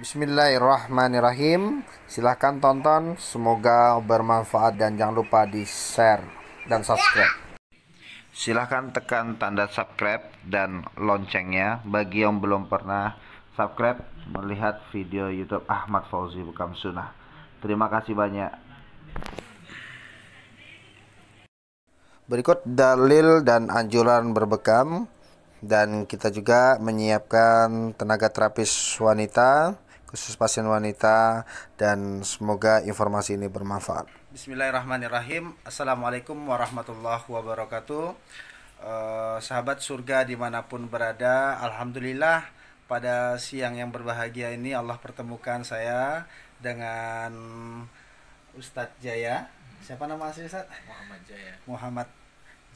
Bismillahirrahmanirrahim. Silahkan tonton, semoga bermanfaat dan jangan lupa di share dan subscribe. Silahkan tekan tanda subscribe dan loncengnya bagi yang belum pernah subscribe melihat video YouTube Ahmad Fauzi Bekam Sunnah. Terima kasih banyak. Berikut dalil dan anjuran berbekam, dan kita juga menyiapkan tenaga terapis wanita khusus pasien wanita, dan semoga informasi ini bermanfaat. Bismillahirrahmanirrahim. Assalamualaikum warahmatullahi wabarakatuh. Sahabat surga dimanapun berada, alhamdulillah pada siang yang berbahagia ini Allah pertemukan saya dengan Ustadz Jaya. Siapa nama asli Ustadz? Muhammad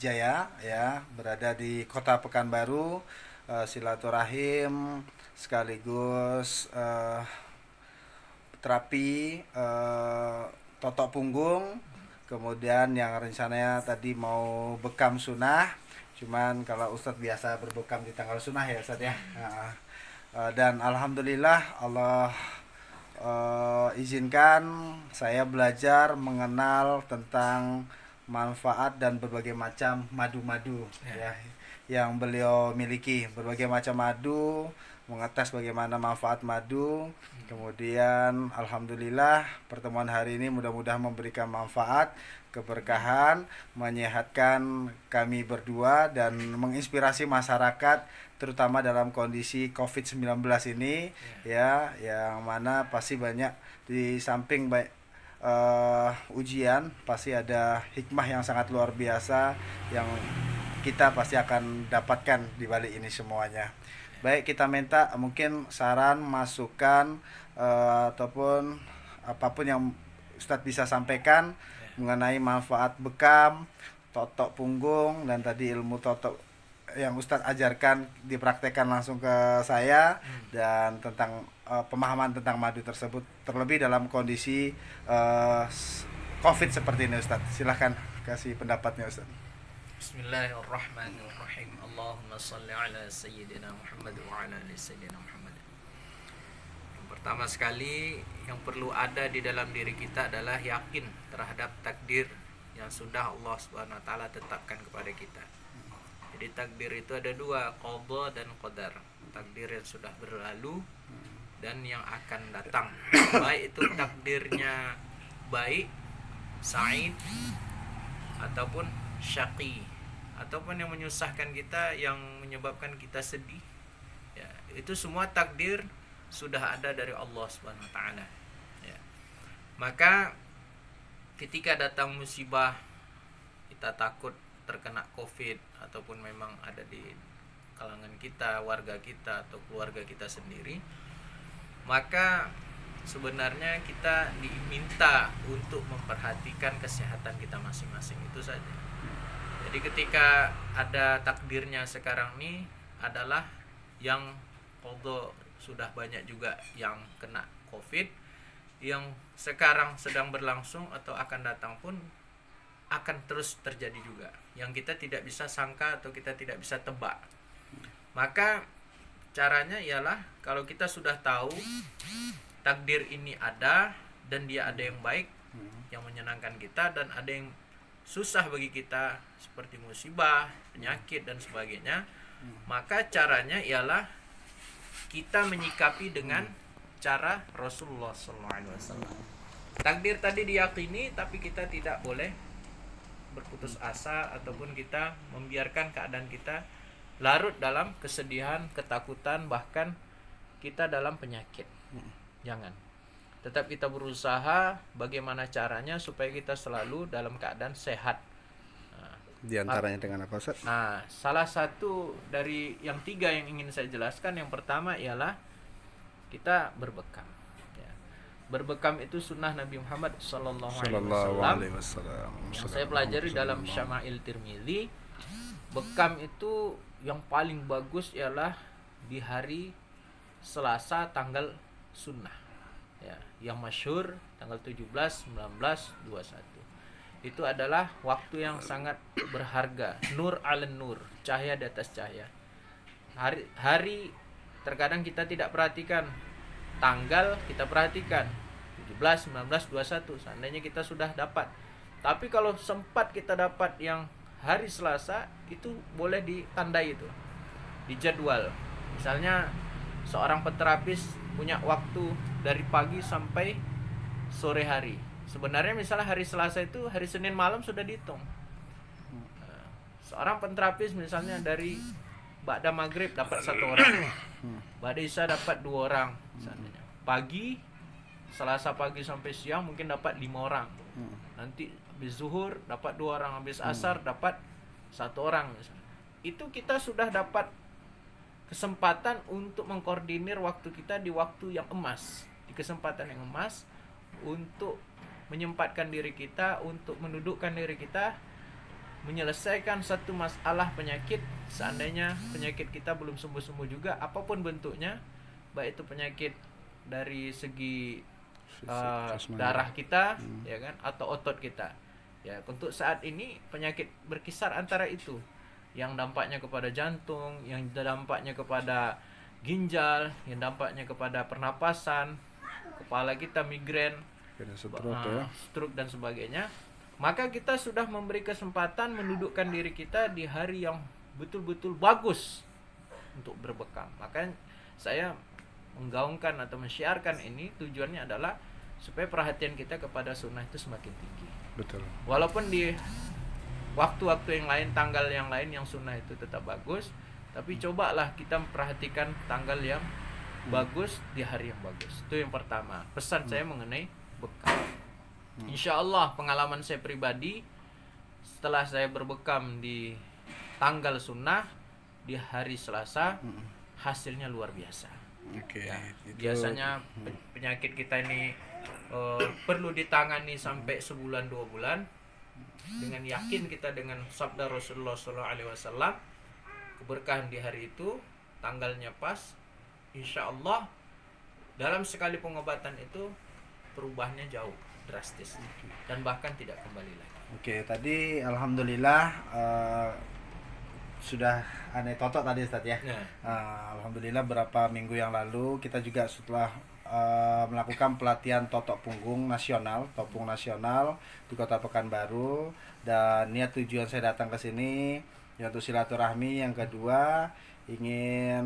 Jaya, ya, berada di Kota Pekanbaru, silaturahim sekaligus terapi totok punggung, kemudian yang rencananya tadi mau bekam sunnah, cuman kalau Ustadz biasa berbekam di tanggal sunnah ya Ustadz ya. Dan alhamdulillah Allah izinkan saya belajar mengenal tentang manfaat dan berbagai macam madu-madu ya yang beliau miliki, berbagai macam madu, mengetes bagaimana manfaat madu. Kemudian alhamdulillah pertemuan hari ini mudah-mudahan memberikan manfaat, keberkahan, menyehatkan kami berdua dan menginspirasi masyarakat terutama dalam kondisi COVID-19 ini ya, yang mana pasti banyak di samping baik ujian, pasti ada hikmah yang sangat luar biasa yang kita pasti akan dapatkan di balik ini semuanya. Baik, kita minta mungkin saran, masukan ataupun apapun yang Ustadz bisa sampaikan mengenai manfaat bekam, totok punggung, dan tadi ilmu totok yang Ustadz ajarkan dipraktekkan langsung ke saya, dan tentang pemahaman tentang madu tersebut, terlebih dalam kondisi COVID seperti ini Ustadz. Silahkan kasih pendapatnya Ustadz. Bismillahirrahmanirrahim. Allahumma salli ala Sayyidina Muhammad wa ala ali Sayyidina Muhammad. Yang pertama sekali yang perlu ada di dalam diri kita adalah yakin terhadap takdir yang sudah Allah Subhanahu wa taala tetapkan kepada kita. Jadi takdir itu ada dua, qada dan qadar. Takdir yang sudah berlalu dan yang akan datang. Baik itu takdirnya baik, sa'id, ataupun syaqi, ataupun yang menyusahkan kita, yang menyebabkan kita sedih, ya, itu semua takdir sudah ada dari Allah Subhanahu wa taala, ya. Maka ketika datang musibah, kita takut terkena COVID, ataupun memang ada di kalangan kita, warga kita atau keluarga kita sendiri, maka sebenarnya kita diminta untuk memperhatikan kesehatan kita masing-masing, itu saja. Jadi ketika ada takdirnya sekarang ini adalah yang qadha, sudah banyak juga yang kena COVID, yang sekarang sedang berlangsung atau akan datang pun akan terus terjadi juga, yang kita tidak bisa sangka atau kita tidak bisa tebak. Maka caranya ialah kalau kita sudah tahu takdir ini ada, dan dia ada yang baik, yang menyenangkan kita, dan ada yang susah bagi kita seperti musibah, penyakit dan sebagainya, maka caranya ialah kita menyikapi dengan cara Rasulullah SAW. Takdir tadi diyakini, tapi kita tidak boleh berputus asa ataupun kita membiarkan keadaan kita larut dalam kesedihan, ketakutan, bahkan kita dalam penyakit. Jangan. Tetap kita berusaha bagaimana caranya supaya kita selalu dalam keadaan sehat. Di antaranya dengan apa Ustaz? Nah, salah satu dari yang tiga yang ingin saya jelaskan, yang pertama ialah kita berbekam. Ya. Berbekam itu sunnah Nabi Muhammad Sallallahu Alaihi Wasallam. Yang saya pelajari dalam Syama'il Tirmidzi, bekam itu yang paling bagus ialah di hari Selasa tanggal sunnah, ya, yang masyhur tanggal 17, 19, 21. Itu adalah waktu yang sangat berharga, nur ala nur, cahaya di atas cahaya. Hari terkadang kita tidak perhatikan tanggal kita perhatikan 17, 19, 21 seandainya kita sudah dapat. Tapi kalau sempat kita dapat yang hari Selasa, itu boleh ditandai itu di jadwal. Misalnya seorang peterapis punya waktu dari pagi sampai sore hari. Sebenarnya misalnya hari Selasa itu hari Senin malam sudah dihitung. Seorang penterapis misalnya dari ba'da maghrib dapat 1 orang, ba'da isya dapat 2 orang misalnya. Pagi Selasa pagi sampai siang mungkin dapat 5 orang. Nanti habis zuhur dapat 2 orang, habis asar dapat 1 orang misalnya. Itu kita sudah dapat kesempatan untuk mengkoordinir waktu kita di waktu yang emas, di kesempatan yang emas untuk menyempatkan diri kita, untuk mendudukkan diri kita menyelesaikan satu masalah penyakit. Seandainya penyakit kita belum sembuh-sembuh juga, apapun bentuknya, baik itu penyakit dari segi darah kita, ya kan, atau otot kita. Ya, untuk saat ini penyakit berkisar antara itu, yang dampaknya kepada jantung, yang dampaknya kepada ginjal, yang dampaknya kepada pernapasan, kepala kita migrain, stroke dan sebagainya. Maka kita sudah memberi kesempatan mendudukkan diri kita di hari yang betul-betul bagus untuk berbekam. Maka saya menggaungkan atau mensyiarkan ini, tujuannya adalah supaya perhatian kita kepada sunnah itu semakin tinggi. Betul. Walaupun di waktu-waktu yang lain, tanggal yang lain yang sunnah itu tetap bagus, tapi cobalah kita memperhatikan tanggal yang bagus di hari yang bagus. Itu yang pertama. Pesan saya mengenai bekam. Insya Allah pengalaman saya pribadi, setelah saya berbekam di tanggal sunnah di hari Selasa, hasilnya luar biasa. Ya, biasanya penyakit kita ini perlu ditangani sampai sebulan 2 bulan. Dengan yakin kita dengan sabda Rasulullah SAW, keberkahan di hari itu, tanggalnya pas, insya Allah dalam sekali pengobatan itu perubahannya jauh drastis dan bahkan tidak kembali lagi. Oke, tadi alhamdulillah sudah aneh totok tadi Ustaz ya. Alhamdulillah beberapa minggu yang lalu kita juga setelah melakukan pelatihan totok punggung nasional, topung nasional di Kota Pekanbaru, dan niat tujuan saya datang ke sini yaitu silaturahmi, yang kedua ingin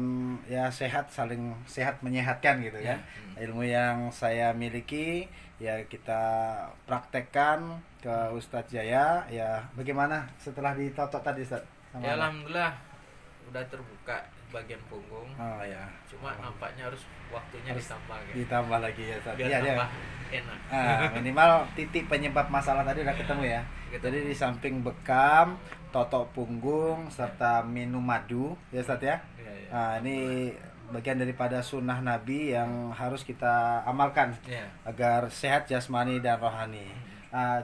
ya saling sehat menyehatkan gitu ya. Ilmu yang saya miliki ya kita praktekkan ke Ustadz Jaya. Ya bagaimana setelah ditotok tadi Ustadz? Ya, alhamdulillah udah terbuka bagian punggung. Oh ya. Cuma nampaknya harus waktunya ditambah kan? Ditambah lagi ya Ustadz. Biar Ya, tambah enak. Minimal titik penyebab masalah tadi udah ketemu ya. Jadi di samping bekam, totok punggung serta minum madu ya Ustadz ya. Ini bagian daripada sunnah Nabi yang harus kita amalkan agar sehat jasmani dan rohani.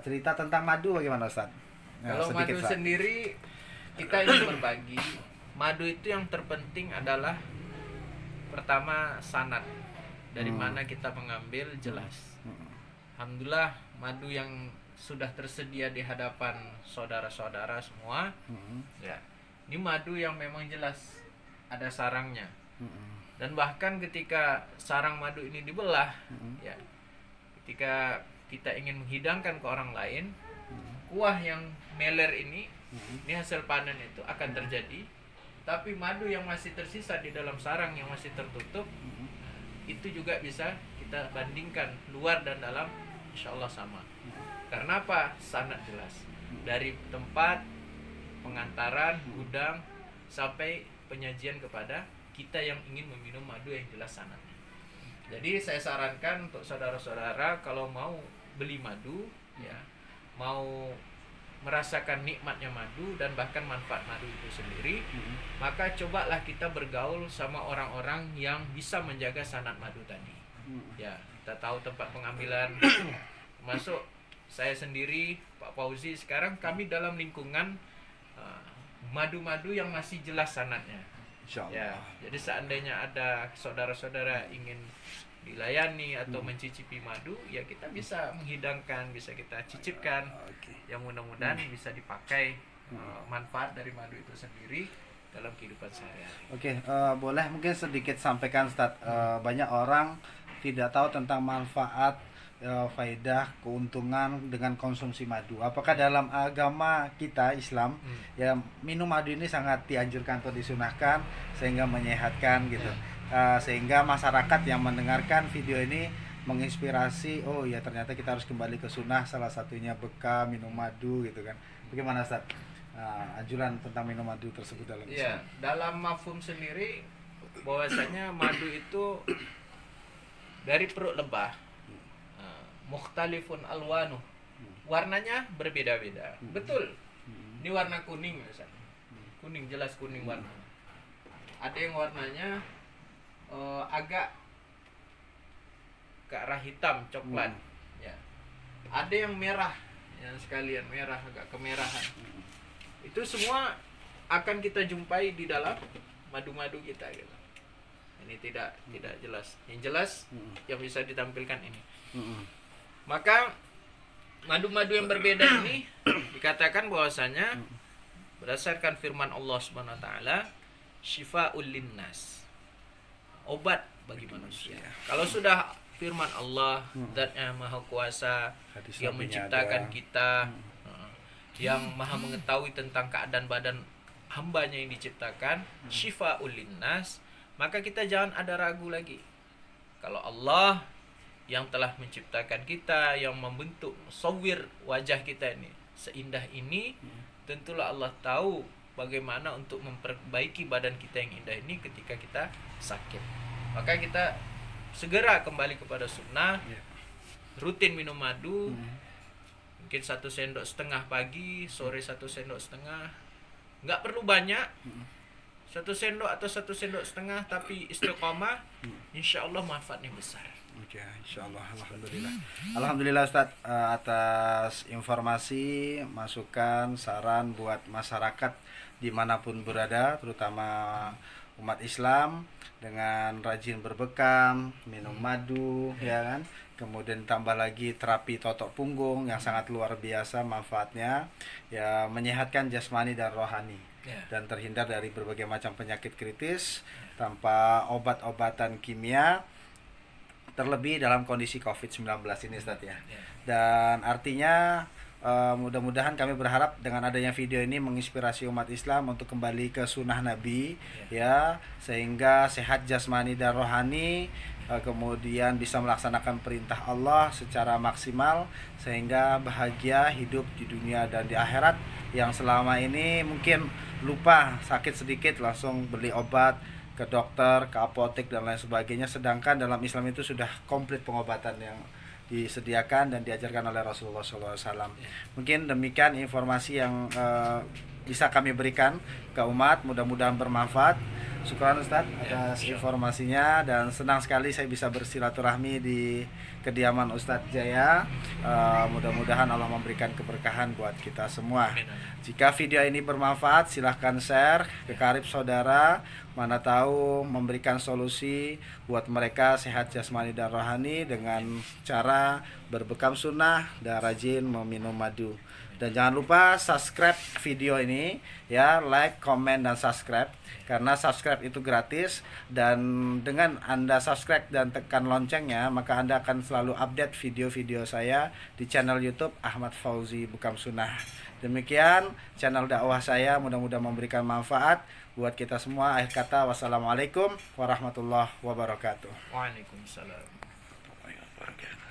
Cerita tentang madu bagaimana Ustadz? Kalau madu sendiri kita ingin berbagi. Madu itu yang terpenting adalah pertama sanad, dari mana kita mengambil jelas. Alhamdulillah madu yang sudah tersedia di hadapan saudara-saudara semua, ya ini madu yang memang jelas ada sarangnya. Dan bahkan ketika sarang madu ini dibelah, ya ketika kita ingin menghidangkan ke orang lain, kuah yang meler ini hasil panen itu akan terjadi. Tapi madu yang masih tersisa di dalam sarang yang masih tertutup, itu juga bisa kita bandingkan luar dan dalam, insya Allah sama. Karena apa? Sanad jelas. Dari tempat pengantaran, gudang, sampai penyajian kepada kita yang ingin meminum madu yang jelas sanadnya. Jadi saya sarankan untuk saudara-saudara kalau mau beli madu, ya mau merasakan nikmatnya madu dan bahkan manfaat madu itu sendiri, maka cobalah kita bergaul sama orang-orang yang bisa menjaga sanad madu tadi. Ya, kita tahu tempat pengambilan, termasuk saya sendiri, Pak Fauzi, sekarang kami dalam lingkungan madu-madu yang masih jelas sanadnya. Ya, jadi seandainya ada saudara-saudara ingin dilayani atau mencicipi madu, ya kita bisa menghidangkan, bisa kita cicipkan. Yang mudah-mudahan bisa dipakai manfaat dari madu itu sendiri dalam kehidupan sehari-hari. Boleh mungkin sedikit sampaikan Ustaz. Banyak orang tidak tahu tentang manfaat, faedah, keuntungan dengan konsumsi madu. Apakah dalam agama kita Islam ya minum madu ini sangat dianjurkan atau disunahkan sehingga menyehatkan gitu. Sehingga masyarakat yang mendengarkan video ini menginspirasi, oh ya ternyata kita harus kembali ke sunnah, salah satunya bekam minum madu gitu kan. Bagaimana Ustaz? Anjuran tentang minum madu tersebut dalam Islam? Ya, dalam mafhum sendiri bahwasanya madu itu dari perut lebah, mukhtalifun alwanu, warnanya berbeda-beda. Betul, ini warna kuning misalnya, kuning, jelas kuning warna. Ada yang warnanya agak ke arah hitam, coklat, ya. Ada yang merah, yang sekalian merah, agak kemerahan. Itu semua akan kita jumpai di dalam madu-madu kita gitu. Ini tidak jelas. Yang jelas yang bisa ditampilkan ini. Maka madu-madu yang berbeda ini dikatakan bahwasanya berdasarkan firman Allah Subhanahu wa taala, syifaul linnas. Obat bagi manusia. Kalau sudah firman Allah, Zat-Nya Maha Kuasa, yang menciptakan kita, yang Maha mengetahui tentang keadaan badan hambanya yang diciptakan, syifaul linnas, maka kita jangan ada ragu lagi. Kalau Allah yang telah menciptakan kita, yang membentuk, musawwir wajah kita ini seindah ini, tentulah Allah tahu bagaimana untuk memperbaiki badan kita yang indah ini ketika kita sakit. Maka kita segera kembali kepada sunnah, rutin minum madu, mungkin 1 sendok setengah pagi, sore 1 sendok setengah, nggak perlu banyak, 1 sendok atau 1 sendok setengah, tapi istiqomah, insya Allah manfaatnya besar. Oke, insya Allah, alhamdulillah. Alhamdulillah Ustadz, atas informasi, masukan, saran buat masyarakat dimanapun berada, terutama umat Islam, dengan rajin berbekam, minum madu, ya kan, kemudian tambah lagi terapi totok punggung yang sangat luar biasa manfaatnya, ya menyehatkan jasmani dan rohani, dan terhindar dari berbagai macam penyakit kritis tanpa obat-obatan kimia, terlebih dalam kondisi COVID-19 ini Ustaz ya. Dan artinya mudah-mudahan kami berharap dengan adanya video ini menginspirasi umat Islam untuk kembali ke sunnah Nabi, ya, sehingga sehat jasmani dan rohani, kemudian bisa melaksanakan perintah Allah secara maksimal, sehingga bahagia hidup di dunia dan di akhirat, yang selama ini mungkin lupa sakit sedikit langsung beli obat ke dokter, ke apotek dan lain sebagainya, sedangkan dalam Islam itu sudah komplit pengobatan yang disediakan dan diajarkan oleh Rasulullah SAW. Mungkin demikian informasi yang bisa kami berikan ke umat, mudah-mudahan bermanfaat. Syukran Ustaz atas informasinya, dan senang sekali saya bisa bersilaturahmi di kediaman Ustadz Jaya. Mudah-mudahan Allah memberikan keberkahan buat kita semua. Jika video ini bermanfaat, silahkan share ke karib saudara, mana tahu memberikan solusi buat mereka sehat jasmani dan rohani dengan cara berbekam sunnah dan rajin meminum madu. Dan jangan lupa subscribe video ini ya, like, komen, dan subscribe, karena subscribe itu gratis, dan dengan Anda subscribe dan tekan loncengnya, maka Anda akan selalu update video-video saya di channel YouTube Ahmad Fauzi Bekam Sunnah. Demikian channel dakwah saya, mudah-mudahan memberikan manfaat buat kita semua. Akhir kata, wassalamualaikum warahmatullahi wabarakatuh. Waalaikumsalam warahmatullahi wabarakatuh.